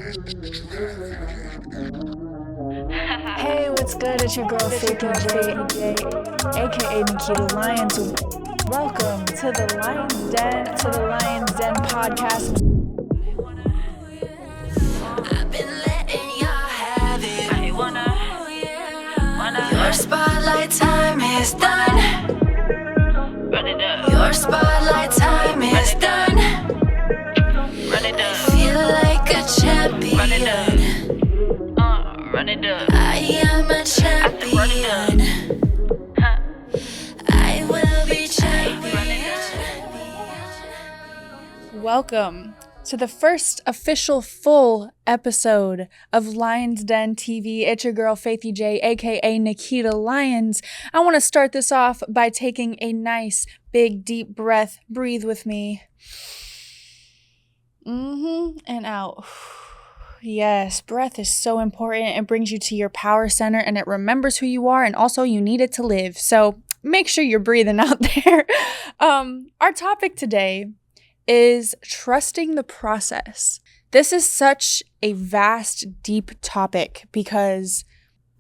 Hey, what's good? It's your girl FaithyJ, aka Nikkita Lyons. Welcome to the Lyons Den podcast. I've been letting y'all have it. Your spotlight time is done. Your spotlight time is done. Feel like a champion. I am a champion. I will be champion. Welcome to the first official full episode of Lyons Den TV. It's your girl FaithyJ, aka Nikkita Lyons. I want to start this off by taking a nice, big, deep breath. Breathe with me. And out. Yes, breath is so important. It brings you to your power center and it remembers who you are, and also you need it to live. So make sure you're breathing out there. Our topic today is trusting the process. This is such a vast, deep topic because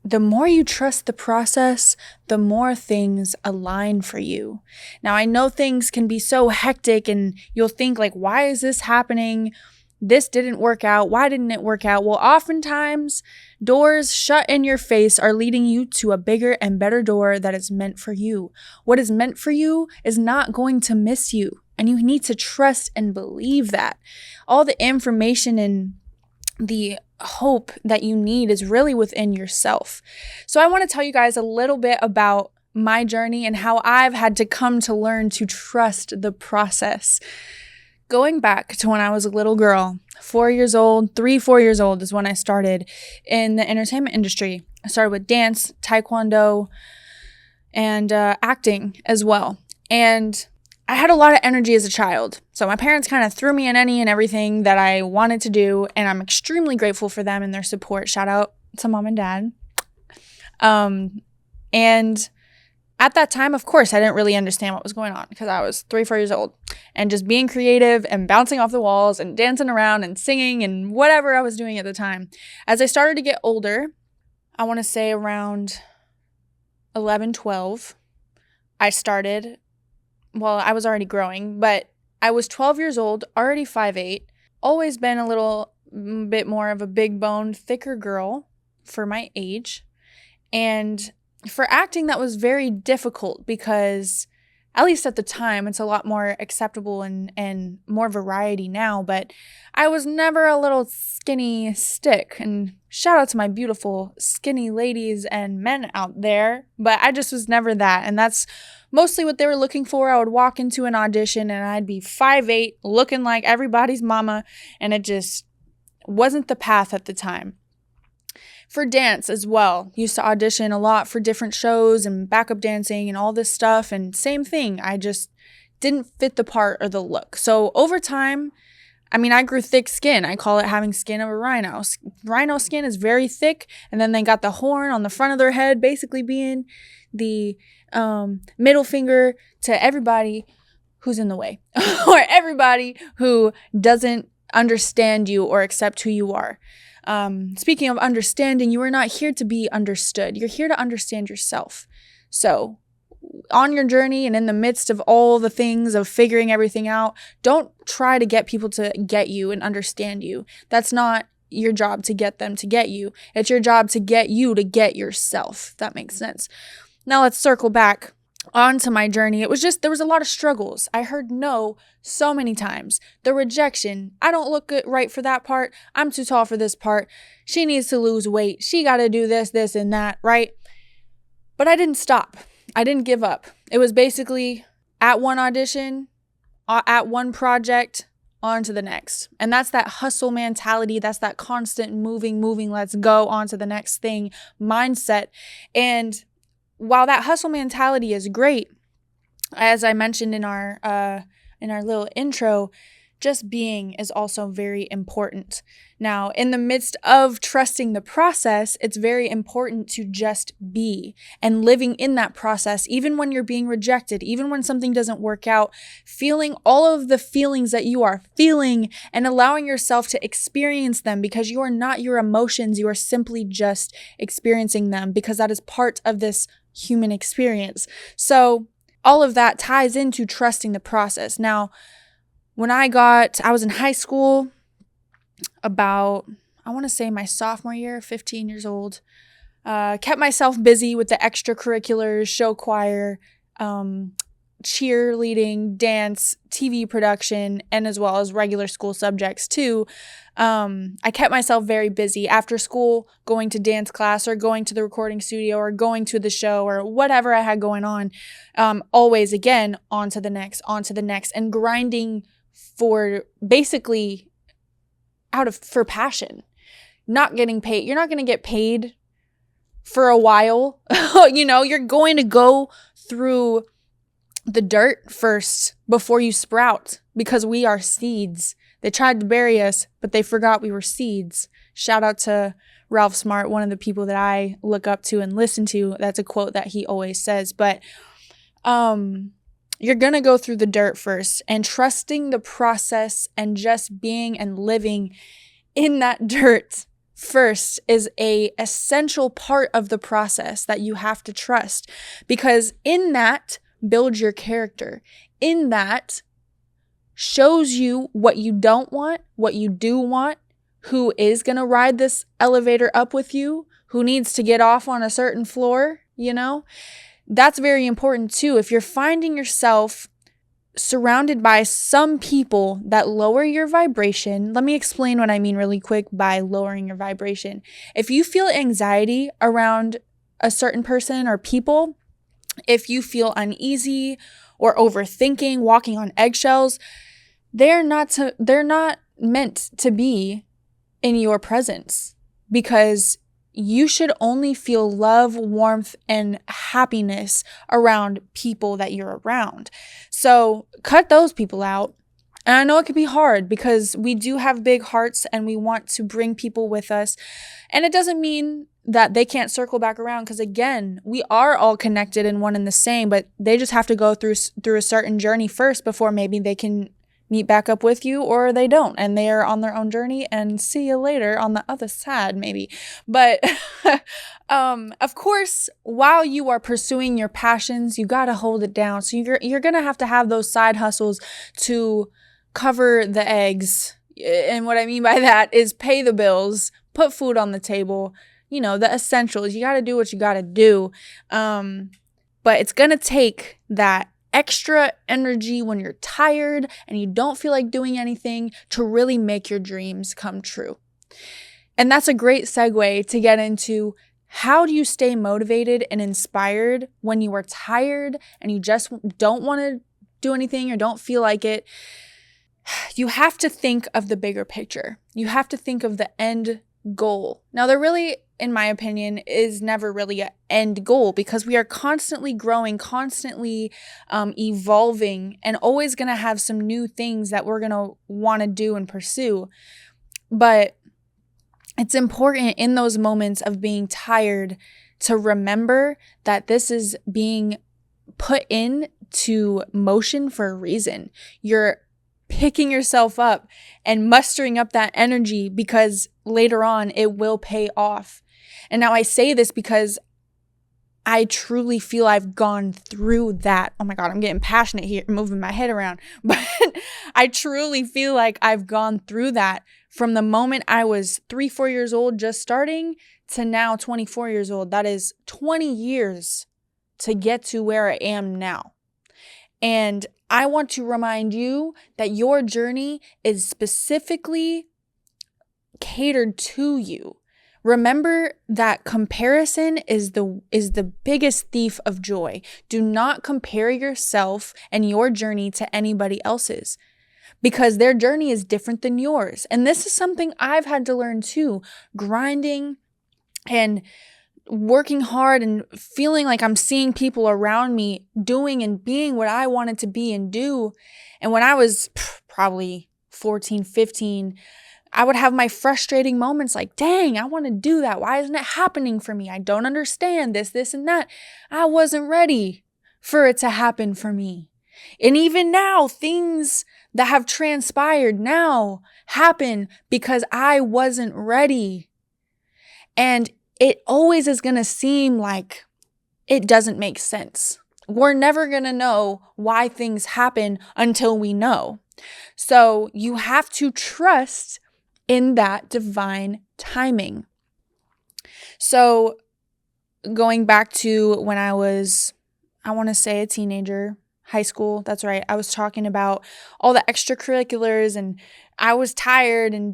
the more you trust the process, the more things align for you. Now, I know things can be so hectic and you'll think like, why is this happening? This didn't work out. Why didn't it work out? Well, oftentimes doors shut in your face are leading you to a bigger and better door that is meant for you. What is meant for you is not going to miss you. And you need to trust and believe that. All the information and the hope that you need is really within yourself. So I want to tell you guys a little bit about my journey and how I've had to come to learn to trust the process. Going back to when I was a little girl, 4 years old, 4 years old is when I started in the entertainment industry. I started with dance, taekwondo, and acting as well. And I had a lot of energy as a child. So my parents kind of threw me in any and everything that I wanted to do. And I'm extremely grateful for them and their support. Shout out to mom and dad. And at that time, of course, I didn't really understand what was going on because I was 4 years old and just being creative and bouncing off the walls and dancing around and singing and whatever I was doing at the time. As I started to get older, I want to say around 11, 12, I was already growing, but I was 12 years old, already 5'8", always been a little bit more of a big boned, thicker girl for my age. And for acting, that was very difficult because, at least at the time, it's a lot more acceptable and more variety now, but I was never a little skinny stick. And shout out to my beautiful skinny ladies and men out there, but I just was never that. And that's mostly what they were looking for. I would walk into an audition and I'd be 5'8", looking like everybody's mama, and it just wasn't the path at the time. For dance as well, used to audition a lot for different shows and backup dancing and all this stuff, and same thing, I just didn't fit the part or the look. So over time, I grew thick skin. I call it having skin of a rhino. Rhino skin is very thick, and then they got the horn on the front of their head, basically being the middle finger to everybody who's in the way or everybody who doesn't understand you or accept who you are. Speaking of understanding, you are not here to be understood. You're here to understand yourself. So on your journey and in the midst of all the things of figuring everything out, don't try to get people to get you and understand you. That's not your job to get them to get you. It's your job to get you to get yourself. If that makes sense. Now let's circle back onto my journey. There was a lot of struggles. I heard no so many times. The rejection. I don't look good right for that part. I'm too tall for this part. She needs to lose weight. She got to do this, and that, right? But I didn't stop. I didn't give up. It was basically at one audition, at one project, on to the next. And that's that hustle mentality. That's that constant moving, let's go on to the next thing mindset. And while that hustle mentality is great, as I mentioned in our little intro, just being is also very important. Now, in the midst of trusting the process, it's very important to just be and living in that process, even when you're being rejected, even when something doesn't work out, feeling all of the feelings that you are feeling and allowing yourself to experience them, because you are not your emotions. You are simply just experiencing them, because that is part of this human experience. So all of that ties into trusting the process. Now, when I was in high school, about, I want to say my sophomore year, 15 years old, kept myself busy with the extracurriculars, show choir, cheerleading, dance, TV production, and as well as regular school subjects too. I kept myself very busy after school, going to dance class or going to the recording studio or going to the show or whatever I had going on. Always again, on to the next, and grinding for basically for passion, not getting paid. You're not going to get paid for a while. You're going to go through the dirt first before you sprout, because we are seeds. They tried to bury us, but they forgot we were seeds. Shout out to Ralph Smart, one of the people that I look up to and listen to. That's a quote that he always says. But you're going to go through the dirt first, and trusting the process and just being and living in that dirt first is a essential part of the process that you have to trust, because in that builds your character. In that shows you what you don't want, what you do want, who is going to ride this elevator up with you, who needs to get off on a certain floor, That's very important too. If you're finding yourself surrounded by some people that lower your vibration, let me explain what I mean really quick by lowering your vibration. If you feel anxiety around a certain person or people, if you feel uneasy or overthinking, walking on eggshells, they're not meant to be in your presence, because you should only feel love, warmth, and happiness around people that you're around. So cut those people out. And I know it can be hard, because we do have big hearts and we want to bring people with us. And it doesn't mean that they can't circle back around, because again, we are all connected and one and the same, but they just have to go through a certain journey first before maybe they can meet back up with you, or they don't, and they are on their own journey, and see you later on the other side maybe. But of course, while you are pursuing your passions, you got to hold it down. So you're going to have those side hustles to cover the eggs. And what I mean by that is pay the bills, put food on the table, the essentials. You got to do what you got to do. But it's going to take that extra energy when you're tired and you don't feel like doing anything to really make your dreams come true. And that's a great segue to get into, how do you stay motivated and inspired when you are tired and you just don't want to do anything or don't feel like it? You have to think of the bigger picture. You have to think of the end goal. Now, there really, in my opinion, is never really an end goal, because we are constantly growing, constantly evolving, and always going to have some new things that we're going to want to do and pursue. But it's important in those moments of being tired to remember that this is being put into motion for a reason. You're picking yourself up and mustering up that energy, because later on it will pay off. And now I say this because I truly feel I've gone through that. Oh my God, I'm getting passionate here, moving my head around. But I truly feel like I've gone through that from the moment I was 3-4 years old, just starting, to now 24 years old. That is 20 years to get to where I am now. And I want to remind you that your journey is specifically catered to you. Remember that comparison is the biggest thief of joy. Do not compare yourself and your journey to anybody else's, because their journey is different than yours. And this is something I've had to learn too, grinding and working hard and feeling like I'm seeing people around me doing and being what I wanted to be and do. And when I was probably 14, 15, I would have my frustrating moments like, dang, I want to do that. Why isn't it happening for me? I don't understand this, and that. I wasn't ready for it to happen for me. And even now, things that have transpired now happen because I wasn't ready. And it always is going to seem like it doesn't make sense. We're never going to know why things happen until we know. So you have to trust in that divine timing. So going back to when I was, I want to say a teenager, high school, that's right. I was talking about all the extracurriculars and I was tired and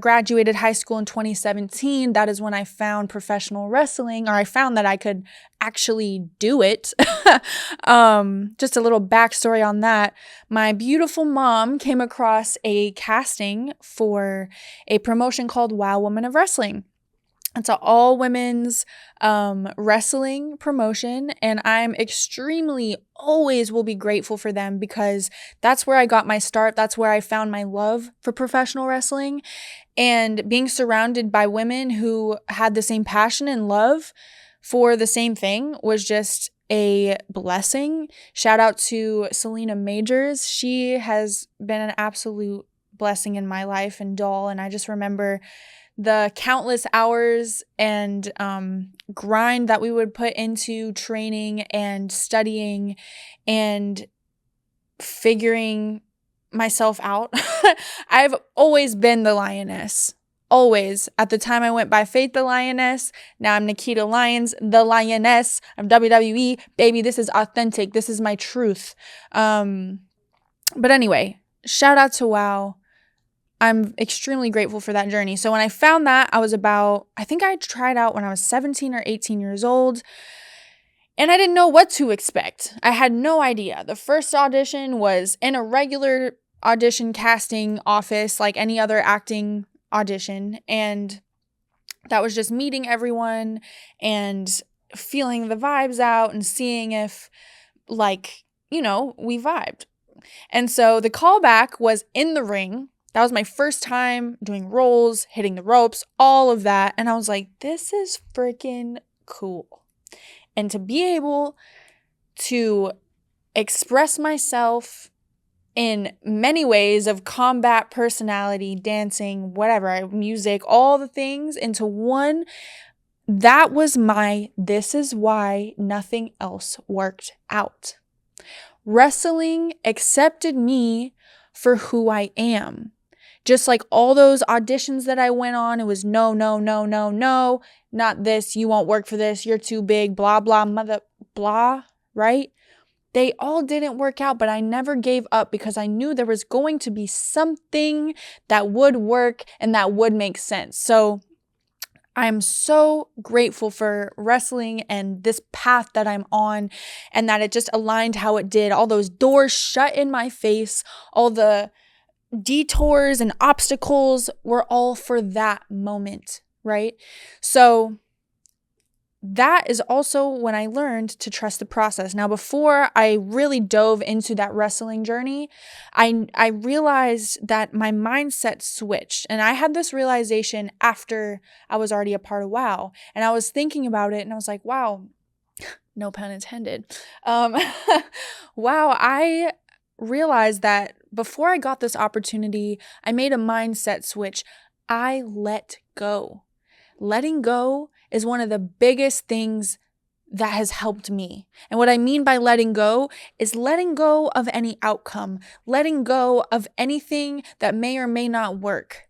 graduated high school in 2017. That is when I found professional wrestling, or I found that I could actually do it. Just a little backstory on that. My beautiful mom came across a casting for a promotion called Wow Woman of Wrestling. It's an all women's wrestling promotion, and I'm extremely always will be grateful for them because that's where I got my start. That's where I found my love for professional wrestling, and being surrounded by women who had the same passion and love for the same thing was just a blessing. Shout out to Selena Majors. She has been an absolute blessing in my life and doll, and I just remember the countless hours and grind that we would put into training and studying and figuring myself out. I've always been the lioness. Always. At the time I went by Faith the Lioness. Now I'm Nikkita Lyons, the lioness of WWE. Baby, this is authentic. This is my truth. But anyway, shout out to WoW. I'm extremely grateful for that journey. So when I found that, I think I tried out when I was 17 or 18 years old, and I didn't know what to expect. I had no idea. The first audition was in a regular audition casting office, like any other acting audition, and that was just meeting everyone and feeling the vibes out and seeing if, like, we vibed. And so the callback was in the ring. That was my first time doing rolls, hitting the ropes, all of that. And I was like, this is freaking cool. And to be able to express myself in many ways of combat, personality, dancing, whatever, music, all the things into one, that was this is why nothing else worked out. Wrestling accepted me for who I am. Just like all those auditions that I went on, it was no, not this, you won't work for this, you're too big, blah, blah, mother, blah, right? They all didn't work out, but I never gave up because I knew there was going to be something that would work and that would make sense. So I'm so grateful for wrestling and this path that I'm on, and that it just aligned how it did. All those doors shut in my face, all the detours and obstacles were all for that moment, right? So that is also when I learned to trust the process. Now, before I really dove into that wrestling journey, I realized that my mindset switched. And I had this realization after I was already a part of WoW. And I was thinking about it and I was like, wow, no pun intended. Wow, I realized that before I got this opportunity, I made a mindset switch. I let go. Letting go is one of the biggest things that has helped me. And what I mean by letting go is letting go of any outcome, letting go of anything that may or may not work.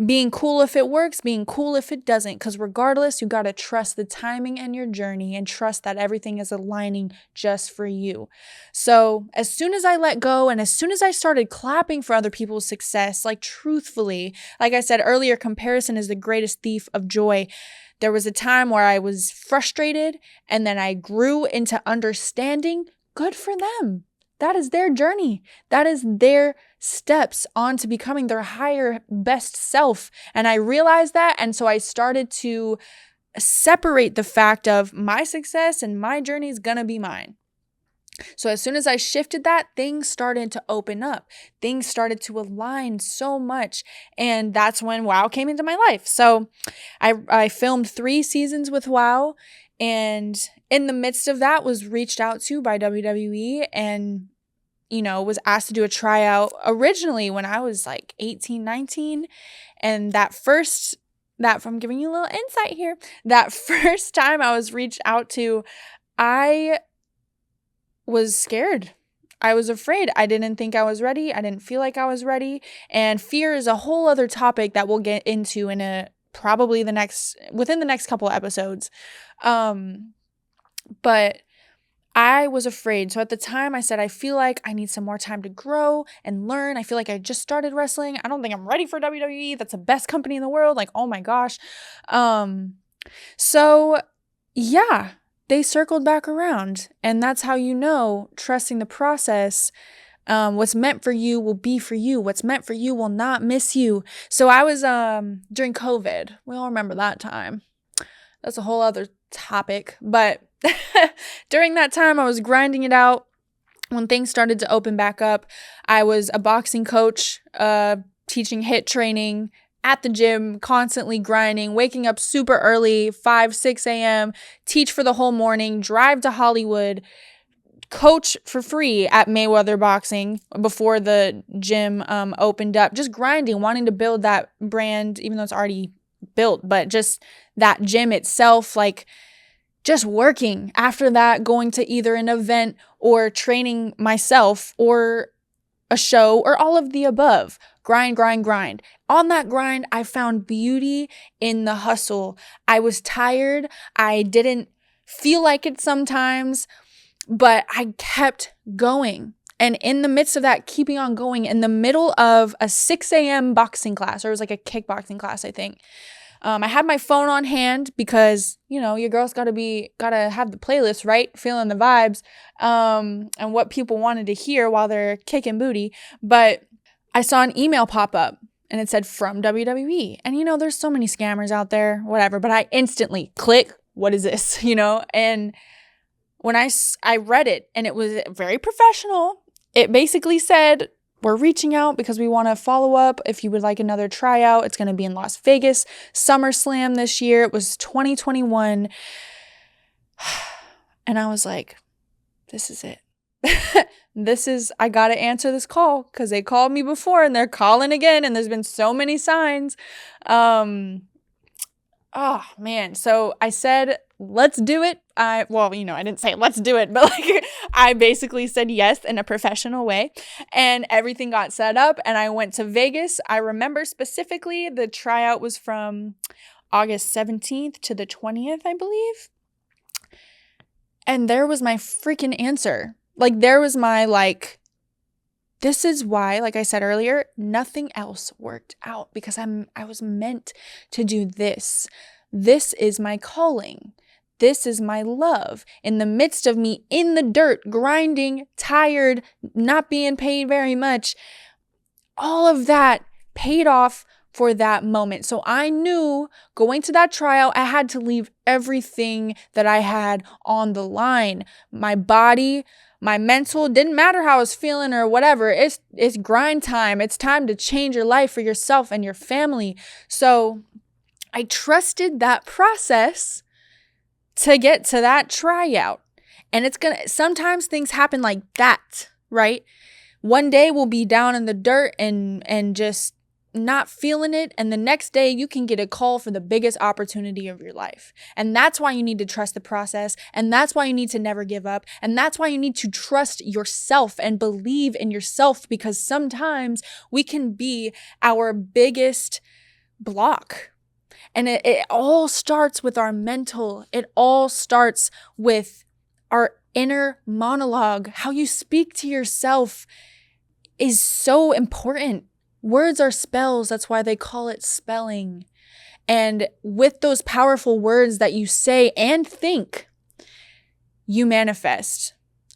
Being cool if it works, being cool if it doesn't, because regardless, you got to trust the timing and your journey and trust that everything is aligning just for you. So as soon as I let go and as soon as I started clapping for other people's success, like truthfully, like I said earlier, comparison is the greatest thief of joy. There was a time where I was frustrated and then I grew into understanding. Good for them. That is their journey. That is their steps on to becoming their higher best self. And I realized that. And so I started to separate the fact of my success and my journey is going to be mine. So as soon as I shifted that, things started to open up. Things started to align so much. And that's when WoW came into my life. So I filmed 3 seasons with WoW. And in the midst of that was reached out to by WWE and, was asked to do a tryout originally when I was like 18, 19. And I'm giving you a little insight here. That first time I was reached out to, I was scared. I was afraid. I didn't think I was ready. I didn't feel like I was ready. And fear is a whole other topic that we'll get into in within the next couple of episodes. But I was afraid. So at the time I said, I feel like I need some more time to grow and learn. I feel like I just started wrestling. I don't think I'm ready for WWE. That's the best company in the world. Like, oh my gosh. So yeah, they circled back around. And that's how trusting the process. What's meant for you will be for you. What's meant for you will not miss you. So I was during COVID. We all remember that time. That's a whole other topic. But during that time, I was grinding it out. When things started to open back up, I was a boxing coach, teaching HIIT training at the gym, constantly grinding, waking up super early, 5, 6 a.m., teach for the whole morning, drive to Hollywood, coach for free at Mayweather Boxing before the gym opened up, just grinding, wanting to build that brand, even though it's already built, but just that gym itself, like just working. After that, going to either an event or training myself or a show or all of the above. Grind, grind, grind. On that grind, I found beauty in the hustle. I was tired. I didn't feel like it sometimes, but I kept going. And in the midst of that, keeping on going, in the middle of a 6 a.m. boxing class, or it was like a kickboxing class, I think. I had my phone on hand because, your girl's gotta have the playlist, right? Feeling the vibes, and what people wanted to hear while they're kicking booty. But I saw an email pop up and it said from WWE. And, there's so many scammers out there, whatever, but I instantly click, what is this? And when I read it and it was very professional, it basically said, we're reaching out because we want to follow up. If you would like another tryout, it's going to be in Las Vegas, SummerSlam this year. It was 2021. And I was like, this is it. I got to answer this call because they called me before and they're calling again. And there's been so many signs. Oh man. So I said, let's do it. I didn't say let's do it, but I basically said yes in a professional way and everything got set up and I went to Vegas. I remember specifically the tryout was from August 17th to the 20th, I believe. And there was my freaking answer. There was my this is why, like I said earlier, nothing else worked out because I was meant to do this. This is my calling. This is my love. In the midst of me in the dirt, grinding, tired, not being paid very much, all of that paid off for that moment. So I knew going to that tryout, I had to leave everything that I had on the line. My body, my mental, didn't matter how I was feeling or whatever. It's grind time. It's time to change your life for yourself and your family. So I trusted that process to get to that tryout. And sometimes things happen like that, right? One day we'll be down in the dirt and just not feeling it. And the next day you can get a call for the biggest opportunity of your life. And that's why you need to trust the process. And that's why you need to never give up. And that's why you need to trust yourself and believe in yourself, because sometimes we can be our biggest block. And it all starts with our mental. It all starts with our inner monologue. How you speak to yourself is so important. Words are spells. That's why they call it spelling. And with those powerful words that you say and think, you manifest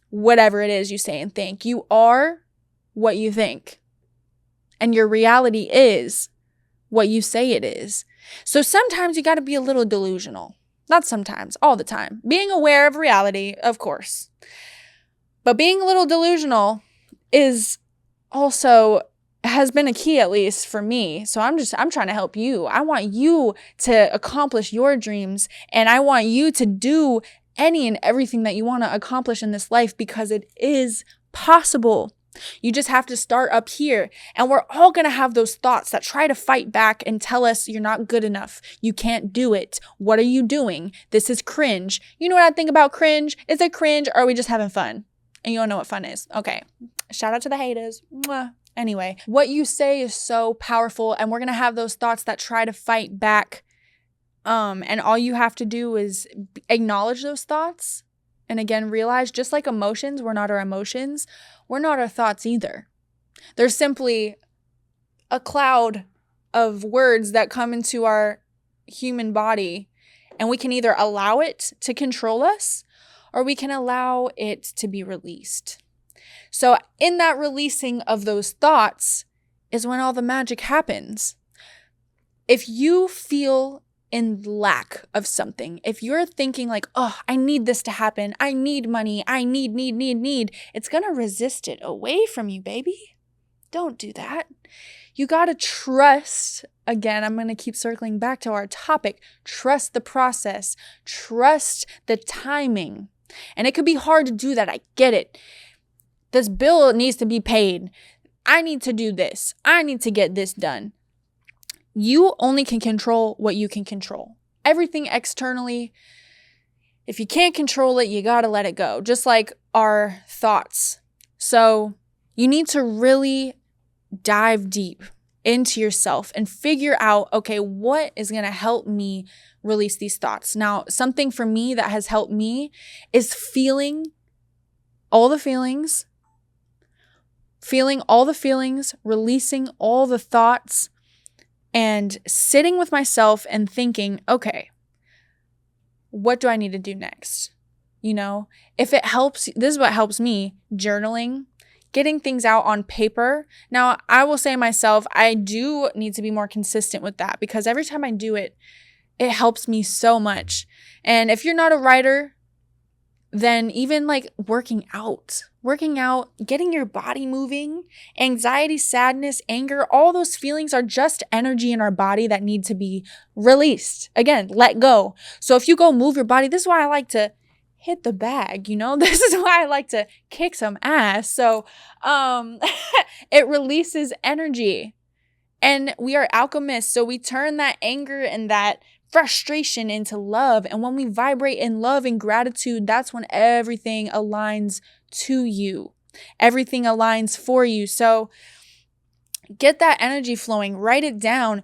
whatever it is you say and think. You are what you think. And your reality is what you say it is. So sometimes you got to be a little delusional. Not sometimes, all the time. Being aware of reality, of course. But being a little delusional has been a key, at least for me. So I'm trying to help you. I want you to accomplish your dreams, and I want you to do any and everything that you want to accomplish in this life, because it is possible. You just have to start up here. And we're all going to have those thoughts that try to fight back and tell us you're not good enough. You can't do it. What are you doing? This is cringe. You know what I think about cringe? Is it cringe, or are we just having fun? And you don't know what fun is. Okay. Shout out to the haters. Mwah. Anyway, what you say is so powerful, and we're going to have those thoughts that try to fight back. And all you have to do is acknowledge those thoughts. And again, realize, just like emotions, we're not our emotions. We're not our thoughts either. They're simply a cloud of words that come into our human body, and we can either allow it to control us, or we can allow it to be released. So in that releasing of those thoughts is when all the magic happens. If you feel in lack of something, if you're thinking like, oh, I need this to happen, I need money, I need, it's going to resist it away from you, baby. Don't do that. You got to trust. Again, I'm going to keep circling back to our topic. Trust the process. Trust the timing. And it could be hard to do that. I get it. This bill needs to be paid. I need to do this. I need to get this done. You only can control what you can control. Everything externally, if you can't control it, you got to let it go. Just like our thoughts. So you need to really dive deep into yourself and figure out, okay, what is going to help me release these thoughts? Now, something for me that has helped me is feeling all the feelings, releasing all the thoughts, and sitting with myself and thinking, okay, what do I need to do next? You know, if it helps, this is what helps me, journaling, getting things out on paper. Now, I will say myself, I do need to be more consistent with that, because every time I do it, it helps me so much. And if you're not a writer, then even like working out, getting your body moving, anxiety, sadness, anger, all those feelings are just energy in our body that need to be released. Again, let go. So if you go move your body, this is why I like to hit the bag, you know, this is why I like to kick some ass. So it releases energy, and we are alchemists. So we turn that anger and that frustration into love. And when we vibrate in love and gratitude, that's when everything aligns to you. Everything aligns for you. So get that energy flowing, write it down,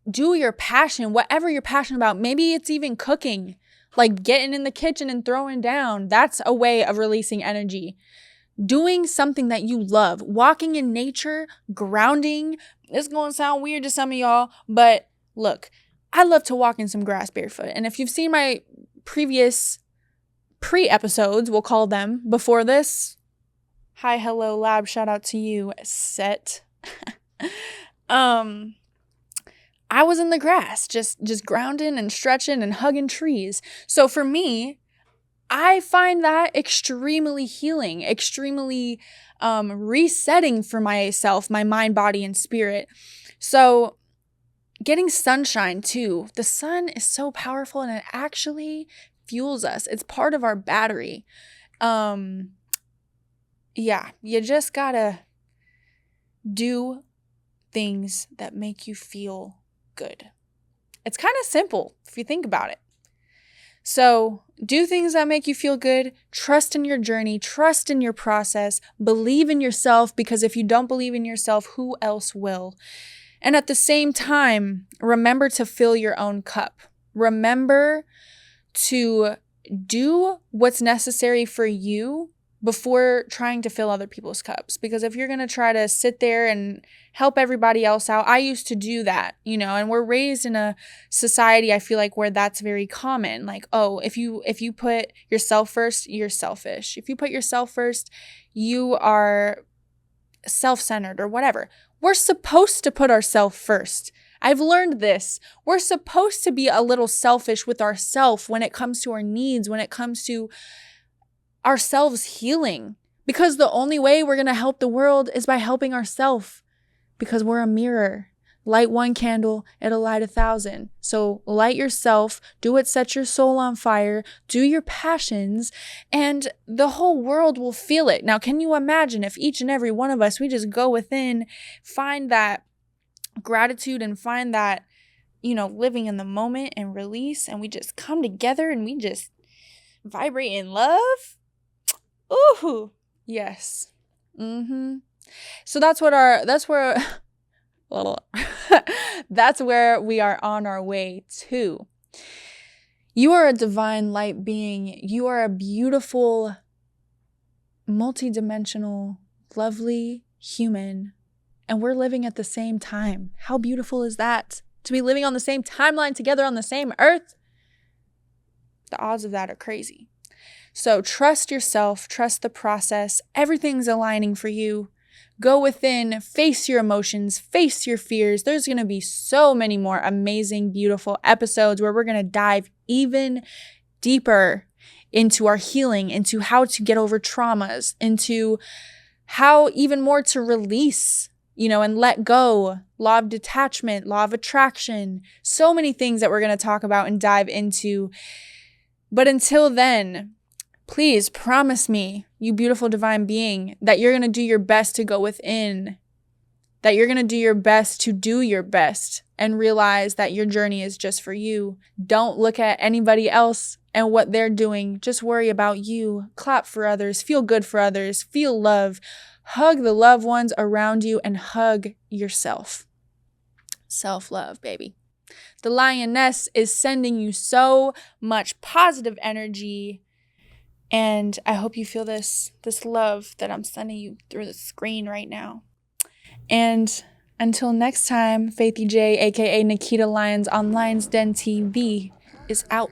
do your passion, whatever you're passionate about. Maybe it's even cooking, like getting in the kitchen and throwing down. That's a way of releasing energy. Doing something that you love, walking in nature, grounding. It's going to sound weird to some of y'all, but look, I love to walk in some grass barefoot. And if you've seen my previous pre-episodes, we'll call them, before this, hi, hello, lab, shout out to you, set. I was in the grass, just grounding and stretching and hugging trees. So for me, I find that extremely healing, extremely resetting for myself, my mind, body, and spirit. So getting sunshine too. The sun is so powerful, and it actually fuels us. It's part of our battery. Yeah, you just gotta do things that make you feel good. It's kind of simple if you think about it. So do things that make you feel good. Trust in your journey. Trust in your process. Believe in yourself, because if you don't believe in yourself, who else will? And at the same time, remember to fill your own cup. Remember to do what's necessary for you before trying to fill other people's cups. Because if you're going to try to sit there and help everybody else out, I used to do that, you know, and we're raised in a society, I feel like, where that's very common. Like, oh, if you put yourself first, you're selfish. If you put yourself first, you are self-centered or whatever. We're supposed to put ourselves first. I've learned this. We're supposed to be a little selfish with ourselves when it comes to our needs, when it comes to ourselves healing. Because the only way we're going to help the world is by helping ourselves, because we're a mirror. Light one candle, it'll light 1,000. So light yourself, do what sets your soul on fire, do your passions, and the whole world will feel it. Now, can you imagine if each and every one of us, we just go within, find that gratitude and find that, living in the moment and release, and we just come together and we just vibrate in love? Ooh, yes. So that's where that's where we are on our way to. You are a divine light being. You are a beautiful, multidimensional, lovely human. And we're living at the same time. How beautiful is that? To be living on the same timeline together on the same earth? The odds of that are crazy. So trust yourself, trust the process. Everything's aligning for you. Go within, face your emotions, face your fears. There's going to be so many more amazing, beautiful episodes where we're going to dive even deeper into our healing, into how to get over traumas, into how even more to release, and let go. Law of detachment, law of attraction, so many things that we're going to talk about and dive into. But until then, please promise me, you beautiful divine being, that you're going to do your best to go within, that you're going to do your best to do your best and realize that your journey is just for you. Don't look at anybody else and what they're doing. Just worry about you. Clap for others. Feel good for others. Feel love. Hug the loved ones around you and hug yourself. Self-love, baby. The lioness is sending you so much positive energy. And I hope you feel this love that I'm sending you through the screen right now. And until next time, FaithyJ, aka Nikkita Lyons on Lyons Den TV, is out.